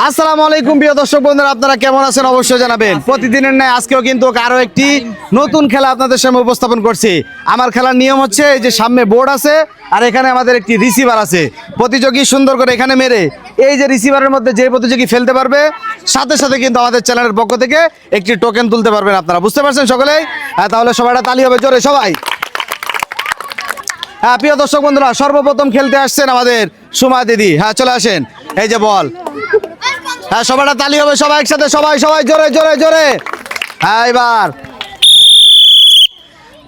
আসসালামু আলাইকুম প্রিয় দর্শক বন্ধুরা, আপনারা কেমন আছেন অবশ্যই জানাবেন। প্রতিদিনের ন্যায় আজকেও কিন্তু আরো একটি নতুন খেলা আপনাদের সামনে উপস্থাপন করছি। আমার খেলার নিয়ম হচ্ছে এই যে সামনে বোর্ড আছে আর এখানে আমাদের একটি রিসিভার আছে। প্রতিযোগী সুন্দর করে এখানে মেরে এই যে রিসিভারের মধ্যে যে প্রতিযোগী ফেলতে পারবে সাথে সাথে কিন্তু আমাদের চ্যানেলের পক্ষ থেকে একটি টোকেন তুলতে পারবেন। আপনারা বুঝতে পারছেন সকলেই? হ্যাঁ, তাহলে সবাইটা তালি হবে জোরে সবাই। হ্যাঁ প্রিয় দর্শক বন্ধুরা, সর্বপ্রথম খেলতে আসছেন আমাদের সুমা দিদি। হ্যাঁ চলে আসেন, এই যে বল। হ্যাঁ সবাইটা তালি হবে, সবাই একসাথে, সবাই সবাই জোরে জোরে জোরে। হ্যাঁ এবার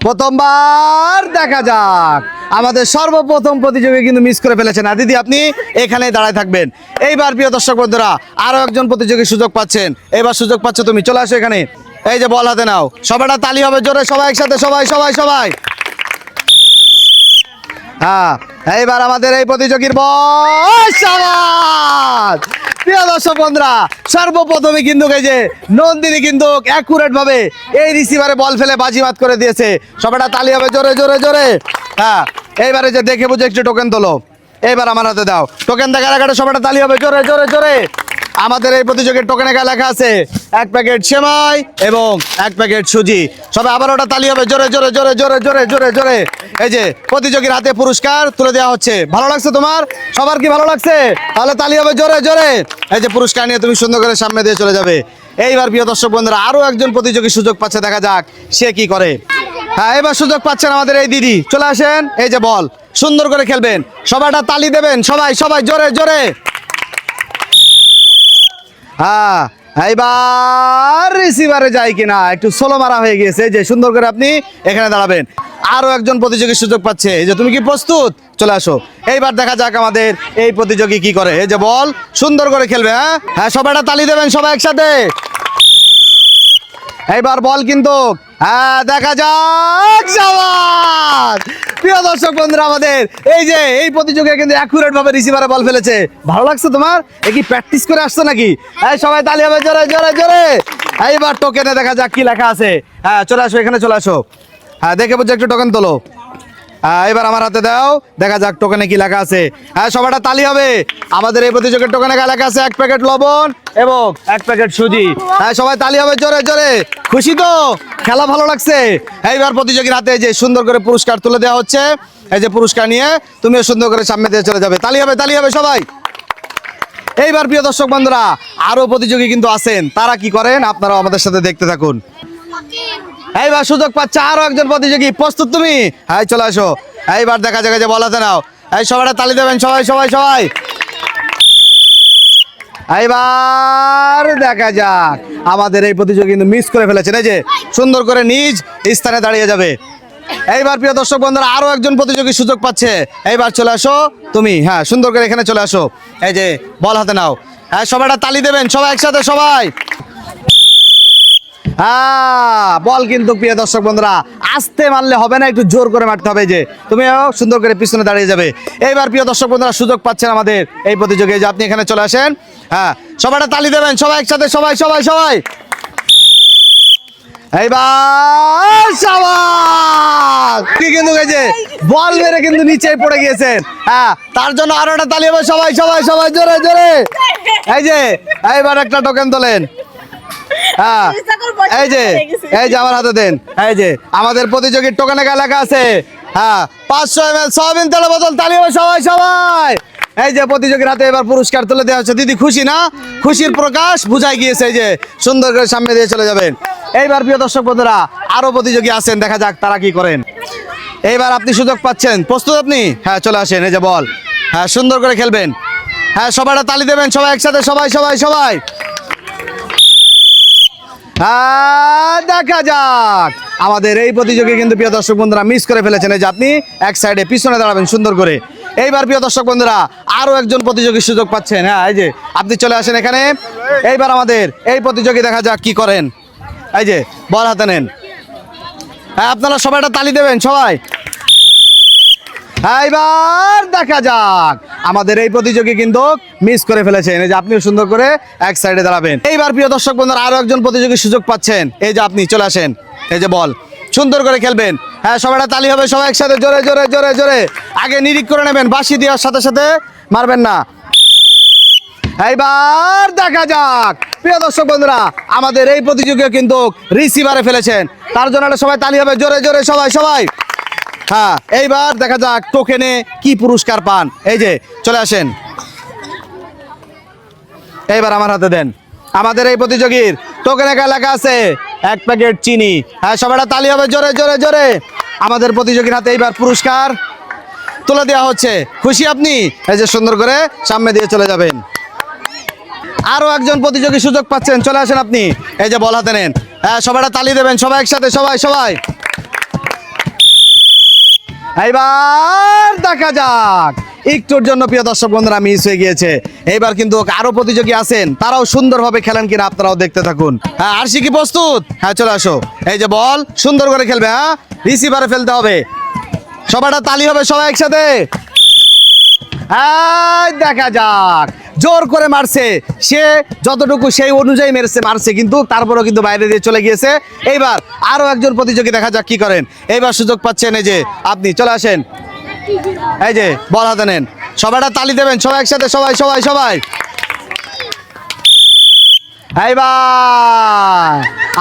প্রথমবার দেখা যাক। আমাদের সর্বপ্রথম প্রতিযোগী কিন্তু মিস করে ফেলেছেন। আর দিদি আপনি এখানেই দাঁড়ায় থাকবেন। এইবার প্রিয় দর্শক বন্ধুরা আরো একজন প্রতিযোগী সুযোগ পাচ্ছেন। এবার সুযোগ পাচ্ছ তুমি, চলে আসো এখানে। এই যে বল হাতে নাও, সবাইটা তালি হবে জোরে, সবাই একসাথে, সবাই সবাই সবাই। হ্যাঁ এইবার আমাদের এই প্রতিযোগীর বয়স। প্রিয় দর্শক বন্ধুরা, সর্বপ্রথমে কিন্তু এই যে নন্দিনী কিন্তু অ্যাকুরেট ভাবে এই রিসিভারে বল ফেলে বাজিমাত করে দিয়েছে। সবাইটা তালি হবে জোরে জোরে জোরে। হ্যাঁ এইবারে যে দেখে বুঝে একটু টোকেন তোলো। এইবার আমার হাতে দাও, টোকেন দেখার আগে সবাইটা তালি হবে জোরে জোরে জোরে। আমাদের এই প্রতিযোগীর টোকেনে গায়ে লেখা আছে 1 প্যাকেট সেমাই এবং 1 প্যাকেট সুজি। সবাই আবার ওটা তালি হবে জোরে জোরে জোরে জোরে জোরে জোরে জোরে। এই যে প্রতিযোগীর হাতে পুরস্কার তুলে দেওয়া হচ্ছে। ভালো লাগছে তোমার? সবার কি ভালো লাগছে? তাহলে তালি হবে জোরে জোরে। এই যে পুরস্কার নিয়ে তুমি সুন্দর করে সামনে দিয়ে চলে যাবে। এইবার প্রিয় দর্শক বন্ধুরা আরো একজন প্রতিযোগী সুযোগ পাচ্ছে, দেখা যাক সে কি করে। হ্যাঁ এবার সুযোগ পাচ্ছেন আমাদের এই দিদি, চলে আসেন। এই যে বল, সুন্দর করে খেলবেন, সবাইটা তালি দেবেন, সবাই সবাই জোরে জোরে। হ্যাঁ এইবার রিসিভারে যায় কিনা, একটু সোলো মারা হয়ে গিয়েছে। যে সুন্দর করে আপনি এখানে দাঁড়াবেন। আরো একজন প্রতিযোগী সুযোগ পাচ্ছে। এই যে তুমি কি প্রস্তুত? চলে আসো। এইবার দেখা যাক আমাদের এই প্রতিযোগী কি করে। এই যে বল, সুন্দর করে খেলবে। হ্যাঁ হ্যাঁ সবাইটা তালি দেবেন, সবাই একসাথে। এইবার বল কিন্তু, হ্যাঁ দেখা যাক। যাওয়ার প্রিয় দর্শক বন্ধুরা আমাদের এই যে এই প্রতিযোগী কিন্তু অ্যাকুরেট ভাবে রিসিভারে বল ফেলেছে। ভালো লাগছে তোমার? এ কি প্র্যাকটিস করে আসছো নাকি? এই সবাই তালি হবে জোরে জোরে জোরে। এইবার টোকেনে দেখা যাক কি লেখা আছে। হ্যাঁ চলে আসো এখানে, চলে আসো। হ্যাঁ দেখে বুঝে একটু টোকেন তোলো। এবার আমার হাতে দাও, দেখা যাক টোকেনে কি লেখা আছে। হ্যাঁ সবাইটা তালি হবে। আমাদের এই প্রতিযোগীর টোকেনে লেখা আছে 1 প্যাকেট লবণ এবং 1 প্যাকেট সুজি। হ্যাঁ সবাই তালি হবে জোরে জোরে। খুশি তো? খেলা ভালো লাগছে? এইবার প্রতিযোগীর হাতে যে সুন্দর করে পুরস্কার তুলে দেওয়া হচ্ছে। এই যে পুরস্কার নিয়ে তুমিও সুন্দর করে সামনে দিয়ে চলে যাবে। তালি হবে সবাই। এইবার প্রিয় দর্শক বন্ধুরা আরো প্রতিযোগী কিন্তু আছেন, তারা কি করেন আপনারাও আমাদের সাথে দেখতে থাকুন। এইবার সুযোগ পাচ্ছে আরো একজন প্রতিযোগী। প্রস্তুত তুমি? হ্যাঁ চলে আসো। এইবার দেখা যাক যে বলাতে নাও। এই সবাইটা তালি দেবেন, সবাই সবাই সবাই। এইবার দেখা যাক আমাদের এই প্রতিযোগী কিন্তু মিস করে ফেলেছেন। এই যে সুন্দর করে নিজ স্থানে দাঁড়িয়ে যাবে। এইবার প্রিয় দর্শক বন্ধুরা আরো একজন প্রতিযোগী সুযোগ পাচ্ছে। এইবার চলে আসো তুমি। হ্যাঁ সুন্দর করে এখানে চলে আসো। এই যে বল হাতে নাও। হ্যাঁ সবাইটা তালি দেবেন, সবাই একসাথে, সবাই। হ্যাঁ বল কিন্তু প্রিয় দর্শক বন্ধুরা আস্তে মারলে হবে না, একটু জোর করে মারতে হবে। যে তুমিও সুন্দর করে পিছনে দাঁড়িয়ে যাবে। এইবার প্রিয় দর্শক বন্ধুরা সুযোগ পাচ্ছেন আমাদের এই প্রতিযোগী, যে আপনি এখানে চলে আসেন। হ্যাঁ সবাইটা তালি দেবেন, সবাই একসাথে, সবাই সবাই সবাই। এইবার সাবাস। কিন্তু এই যে বল মেরে কিন্তু নিচে পড়ে গিয়েছেন। হ্যাঁ তার জন্য আরো একটা তালি হবে, সবাই সবাই সবাই জোরে জোরে। এই যে এইবার একটা টোকেন তোলেন। হ্যাঁ এই যে আমার হাতে দেন। এই যে আমাদের প্রতিযোগীর টোকেনে লেখা আছে হ্যাঁ 500 ml সয়াবিন তেলের বোতল। তালি হবে সবাই সবাই। এই যে প্রতিযোগীর হাতে এবার পুরস্কার তুলে দেওয়া হচ্ছে। দিদি খুশি না? খুশির প্রকাশ বুঝাই গিয়েছে। এই যে সুন্দর করে সামনে দিয়ে চলে যাবেন। এইবার প্রিয় দর্শক বন্ধুরা আরো প্রতিযোগী আছেন, দেখা যাক তারা কি করেন। এইবার আপনি সুযোগ পাচ্ছেন। প্রস্তুত আপনি? হ্যাঁ চলে আসেন। এই যে বল, হ্যাঁ সুন্দর করে খেলবেন। হ্যাঁ সবাইটা তালি দেবেন, সবাই একসাথে, সবাই সবাই সবাই। দেখা যাক আমাদের এই প্রতিযোগী কিন্তু প্রিয় দর্শক বন্ধুরা মিস করে ফেলেছেন। এই যে আপনি এক সাইডে পিছনে দাঁড়াবেন সুন্দর করে। এইবার প্রিয় দর্শক বন্ধুরা আরো একজন প্রতিযোগী সুযোগ পাচ্ছেন। হ্যাঁ এই যে আপনি চলে আসেন এখানে। এইবার আমাদের এই প্রতিযোগী দেখা যাক কি করেন। এই যে বল হাতে নেন। হ্যাঁ আপনারা সবাইটা তালি দেবেন, সবাই। এইবার দেখা যাক আমাদের এই প্রতিযোগী কিন্তু মিস করে ফেলেছেন। এই যে আপনিও সুন্দর করে এক সাইডে দাঁড়াবেন। এইবার প্রিয় দর্শক বন্ধুরা আরো একজন প্রতিযোগী সুযোগ পাচ্ছেন। এই যে আপনি চলে আসেন। এই যে বল, সুন্দর করে খেলবেন। হ্যাঁ সবাইটা তালি হবে, সবাই একসাথে জোরে জোরে জোরে জোরে। আগে নিরিখ করে নেবেন, বাঁশি দেওয়ার সাথে সাথে মারবেন না। এইবার দেখা যাক প্রিয় দর্শক বন্ধুরা আমাদের এই প্রতিযোগিতা কিন্তু রিসিভারে ফেলেছেন, তার জন্য একটা সবাই তালি হবে জোরে জোরে সবাই সবাই। হ্যাঁ, এইবার দেখা যাক টোকেনে কি পুরস্কার পান। এই যে চলে আসেন, এইবার আমার হাতে দেন। আমাদের এই প্রতিযোগীর টোকেনে লেখা আছে 1 প্যাকেট চিনি। হ্যাঁ, সবাই তালি হবে জোরে জোরে জোরে। আমাদের প্রতিযোগীর হাতে এইবার পুরস্কার তুলে দেওয়া হচ্ছে। খুশি আপনি? এই যে সুন্দর করে সামনে দিয়ে চলে যাবেন। আরো একজন প্রতিযোগী সুযোগ পাচ্ছেন, চলে আসেন আপনি। এই যে বল হাতে নেন। হ্যাঁ, সবাই তালি দেবেন সবাই একসাথে সবাই সবাই। এইবার দেখা যাক একটুর জন্য প্রিয় দর্শক বন্ধুরা মিস হয়ে গিয়েছে। এইবার কিন্তু আরো প্রতিযোগী আছেন, তারাও সুন্দরভাবে খেলেন কিনা আপনারাও দেখতে থাকুন। হ্যাঁ, আরশি কি প্রস্তুত? হ্যাঁ, চলে আসো। এই যে বল সুন্দর করে খেলবে। হ্যাঁ, রিসিভারে ফেলতে হবে। সবাইটা তালি হবে সবাই একসাথে। দেখা যাক জোর করে মারছে, সে যতটুকু সেই অনুযায়ী মারছে কিন্তু তারপরেও কিন্তু বাইরে দিয়ে চলে গিয়েছে। এইবার আরো একজন প্রতিযোগী দেখা যাক কি করেন। এইবার সুযোগ পাচ্ছেন, এই যে আপনি চলে আসেন। এই যে বল হাতে নেন, সবাইটা তালি দেবেন সবাই একসাথে সবাই সবাই সবাই। এইবার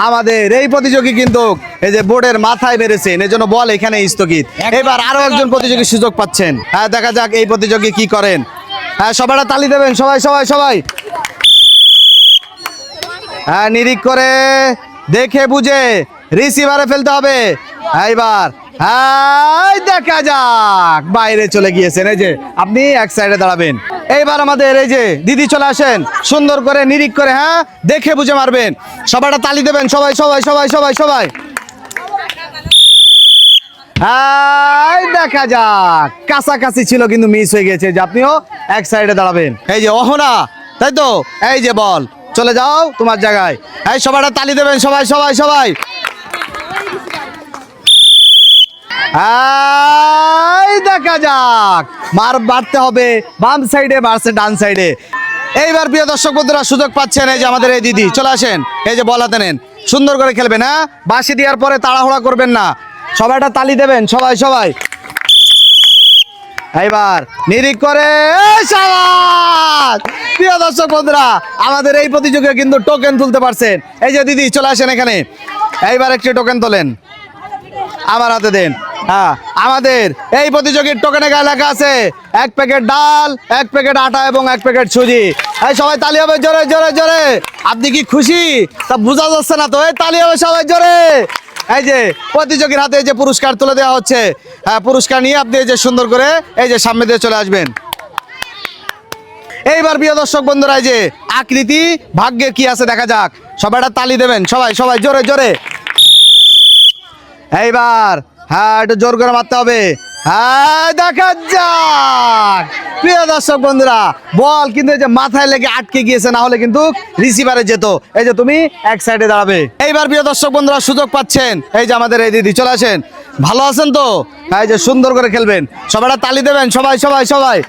আমাদের এই প্রতিযোগী কিন্তু এই যে বোর্ডের মাথায় মেরেছেন, এই জন্য বল এখানে স্থগিত। এবার আরো একজন প্রতিযোগী সুযোগ পাচ্ছেন। হ্যাঁ, দেখা যাক এই প্রতিযোগী কি করেন। হ্যাঁ, সবাইটা তালি দেবেন সবাই সবাই সবাই। হ্যাঁ, নিরিখ করে দেখে বুঝে রিসিভারে ফেলতে হবে। এইবার হ্যাঁ, দেখা যাক বাইরে চলে গিয়েছেন। এই যে আপনি এক সাইডে দাঁড়াবেন। এইবার আমাদের এই যে দিদি চলে আসেন, সুন্দর করে নিরিখ করে হ্যাঁ দেখে বুঝে মারবেন। সবাইটা তালি দেবেন সবাই সবাই সবাই সবাই সবাই। হ্যাঁ, দেখা যাক কাছাকাছি ছিল কিন্তু মিস হয়ে গেছে। যে আপনিও এক সাইডে দাঁড়াবেন। এই যে অহনা, তাই তো? এই যে বল চলে যাও তোমার জায়গায়। এই সবাইটা তালি দেবেন সবাই সবাই সবাই। দেখা যাক মার বাড়তে হবে বাম সাইডে, মারছে ডান সাইডে। এইবার প্রিয় দর্শক বন্ধুরা সুযোগ পাচ্ছেন, এই যে আমাদের এই দিদি চলে আসেন। এই যে বল হাতে নেন, সুন্দর করে খেলবেন। হ্যাঁ, বাঁশি দেওয়ার পরে তাড়াহুড়া করবেন না, সবাইটা তালি দেবেন সবাই সবাই। এইবার নিরিখ করে শাবাশ। প্রিয় দর্শক বন্ধুরা আমাদের এই প্রতিযোগিতা কিন্তু টোকেন তুলতে পারছেন। এই যে দিদি চলে আসেন এখানে। এইবার একটি টোকেন তোলেন, আমার হাতে দেন। হ্যাঁ, আমাদের এই প্রতিযোগীর টোকেনে গায়ে লেখা আছে 1 প্যাকেট ডাল, 1 প্যাকেট আটা এবং 1 প্যাকেট সুজি। এই সবাই তালি হবে জোরে জোরে জোরে। আপনি কি খুশি? তা বোঝা যাচ্ছে না তো। এই তালি হবে সবাই জোরে। এই যে প্রতিযোগীর হাতে এই যে পুরস্কার তুলে দেওয়া হচ্ছে। হ্যাঁ, পুরস্কার নিয়ে আপনি এই যে সুন্দর করে এই যে সামনে দিয়ে চলে আসবেন। এইবার প্রিয় দর্শক বন্ধুরা এই যে আকৃতি ভাগ্যের কি আছে দেখা যাক। সবাইটা তালি দেবেন সবাই সবাই জোরে জোরে। এইবার হ্যাঁ, একটু জোর করে মারতে হবে। হ্যাঁ, দেখা যাক প্রিয় দর্শক বন্ধুরা বল কিন্তু এই যে মাথায় লেগে আটকে গিয়েছে, না হলে কিন্তু রিসিভারে যেত। এই যে তুমি এক সাইডে দাঁড়াবে। এইবার প্রিয় দর্শক বন্ধুরা সুযোগ পাচ্ছেন, এই যে আমাদের এই দিদি চলে আসেন। ভালো আছেন তো? হ্যাঁ, এই যে সুন্দর করে খেলবেন, সবাইটা তালি দেবেন সবাই সবাই সবাই।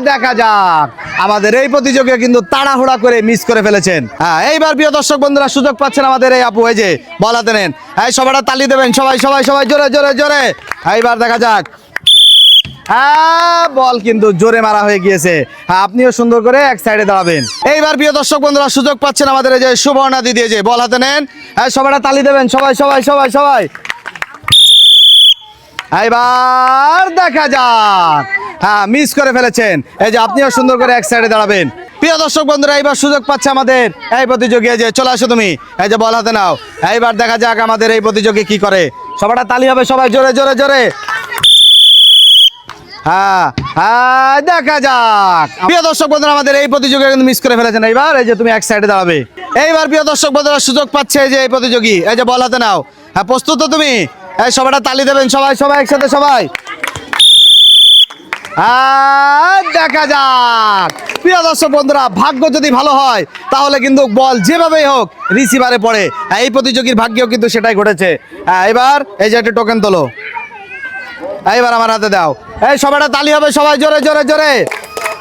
দেখা যাক আমাদের এই প্রতিযোগিতা কিন্তু তাড়াহুড়া করে মিস করে ফেলেছেন। হ্যাঁ, এইবার প্রিয় দর্শক বন্ধুরা সুযোগ পাচ্ছেন আমাদের এই আপু। এই যে বল হাতে নেন। হ্যাঁ, সবাইটা তালি দেবেন সবাই সবাই সবাই জোরে জোরে জোরে। এইবার দেখা যাক। হ্যাঁ, বল কিন্তু জোরে মারা হয়ে গিয়েছে। হ্যাঁ, আপনিও সুন্দর করে এক সাইডে দাঁড়াবেন। এইবার প্রিয় দর্শক বন্ধুরা সুযোগ পাচ্ছেন আমাদের এই যে সুবর্ণা দিদি। যে বল হাতে নেন। হ্যাঁ, সবাইটা তালি দেবেন সবাই সবাই সবাই সবাই। এইবার দেখা যাক। হ্যাঁ, মিস করে ফেলেছেন। এই যে আপনিও সুন্দর করে এক সাইডে দাঁড়াবেন। প্রিয় দর্শক বন্ধুরা এইবার সুযোগ পাচ্ছে আমাদের এই প্রতিযোগী। যে চলে আসো তুমি, এই যে বল হাতে নাও। এইবার দেখা যাক আমাদের এই প্রতিযোগী কি করে। সবাইটা তালি হবে সবাই জোরে জোরে জোরে। হ্যাঁ হ্যাঁ, দেখা যাক প্রিয় দর্শক বন্ধুরা আমাদের এই প্রতিযোগিতা কিন্তু মিস করে ফেলেছেন। এইবার এই যে তুমি এক সাইডে দাঁড়াবে। এইবার প্রিয় দর্শক বন্ধুরা সুযোগ পাচ্ছে এই যে এই প্রতিযোগী। এই যে বল হাতে নাও। হ্যাঁ, প্রস্তুত তো তুমি? এই সবাইটা তালি দেবেন সবাই সবাই একসাথে সবাই। দেখা যাক প্রিয় দর্শক বন্ধুরা ভাগ্য যদি ভালো হয় তাহলে কিন্তু বল যেভাবেই হোক রিসিভারে পড়ে। এই প্রতিযোগীর ভাগ্যেও কিন্তু সেটাই ঘটেছে। এবার এই যে একটা টোকেন তোলো, এইবার আমার হাতে দাও। এই সবাইটা তালি হবে সবাই জোরে জোরে জোরে।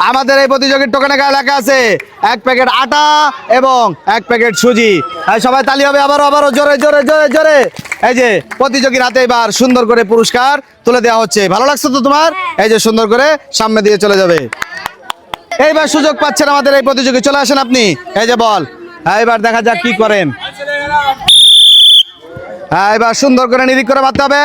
আমাদের এই প্রতিযোগীর টোকেনে গায়ে লেখা আছে 1 প্যাকেট আটা এবং 1 প্যাকেট সুজি। সবাই তালি হবে আবারও আবারও জোরে জোরে জোরে জোরে। এই যে প্রতিযোগীর হাতে এবার সুন্দর করে পুরস্কার তুলে দেওয়া হচ্ছে। ভালো লাগছে তো তোমার? এই যে সুন্দর করে সামনে দিয়ে চলে যাবে। এইবার সুযোগ পাচ্ছেন আমাদের এই প্রতিযোগী, চলে আসেন আপনি। এই যে বল, এইবার দেখা যাক কি করেন। এবার সুন্দর করে নিরিখ করে মারতে হবে,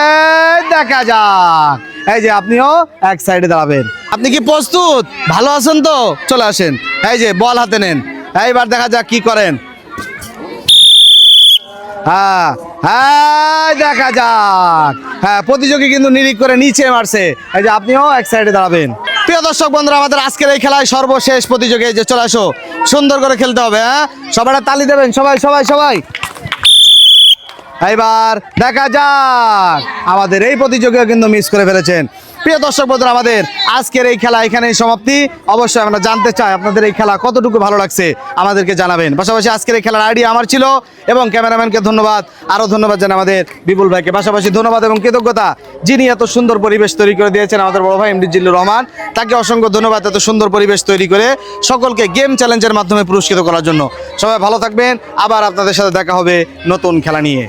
দেখা যাক। এই যে আপনিও এক সাইডে দাঁড়াবেন। আপনি কি প্রস্তুত? ভালো আছেন তো? চলে আসেন। এই যে বল হাতে নেন, এইবার দেখা যাক কি করেন। হ্যাঁ হ্যাঁ, দেখা যাক। হ্যাঁ, প্রতিযোগী কিন্তু নিরিখ করে নিচে মারছে। এই যে আপনিও এক সাইডে দাঁড়াবেন। প্রিয় দর্শক বন্ধুরা, আমাদের আজকের এই খেলায় সর্বশেষ প্রতিযোগী, এই যে চলে আসো। সুন্দর করে খেলতে হবে। হ্যাঁ, সবাই তালি দেবেন, সবাই সবাই সবাই। এইবার দেখা যাক, আমাদের এই প্রতিযোগিতা কিন্তু মিস করে ফেলেছেন। প্রিয় দর্শক বন্ধুরা, আমাদের আজকের এই খেলা এখানেই সমাপ্তি। অবশ্যই আমরা জানতে চাই আপনাদের এই খেলা কতটুকু ভালো লাগছে, আমাদেরকে জানাবেন। পাশাপাশি আজকের এই খেলার আইডিয়া আমার ছিল, এবং ক্যামেরাম্যানকে ধন্যবাদ, আরও ধন্যবাদ জানাই আমাদের বিপুল ভাইকে। পাশাপাশি ধন্যবাদ এবং কৃতজ্ঞতা যিনি এত সুন্দর পরিবেশ তৈরি করে দিয়েছেন, আমাদের বড় ভাই এমডি জিল্লুর রহমান। তাকে অসংখ্য ধন্যবাদ এত সুন্দর পরিবেশ তৈরি করে সকলকে গেম চ্যালেঞ্জের মাধ্যমে পুরস্কৃত করার জন্য। সবাই ভালো থাকবেন, আবার আপনাদের সাথে দেখা হবে নতুন খেলা নিয়ে।